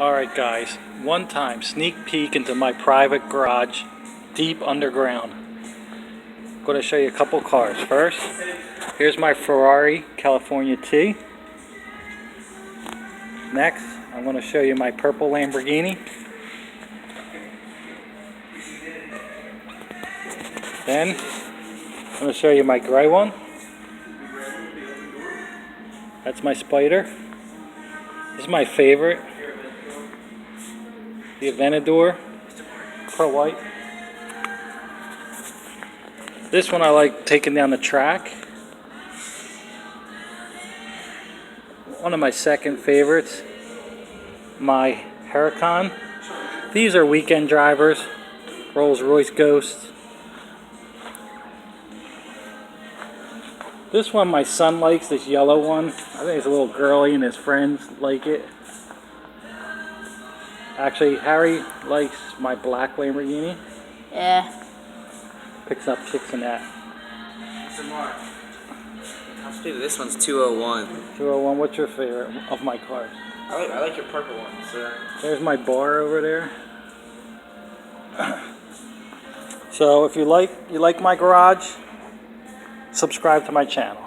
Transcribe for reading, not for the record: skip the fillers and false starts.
Alright guys, one time sneak peek into my private garage deep underground. I'm going to show you a couple cars. First, here's my Ferrari California T. Next, I'm going to show you my purple Lamborghini. Then, I'm going to show you my gray one. That's my Spider. This is my favorite. The Aventador, pearl white. This one I like taking down the track. One of my second favorites, my Huracan. These are weekend drivers, Rolls-Royce Ghosts. This one my son likes, this yellow one. I think it's a little girly and his friends like it. Actually, Harry likes my black Lamborghini. Yeah. Picks up chicks in that. Some more. How speed this one's 201. 201, what's your favorite of my cars? I like your purple one, sir. There's my bar over there. So if you like my garage, subscribe to my channel.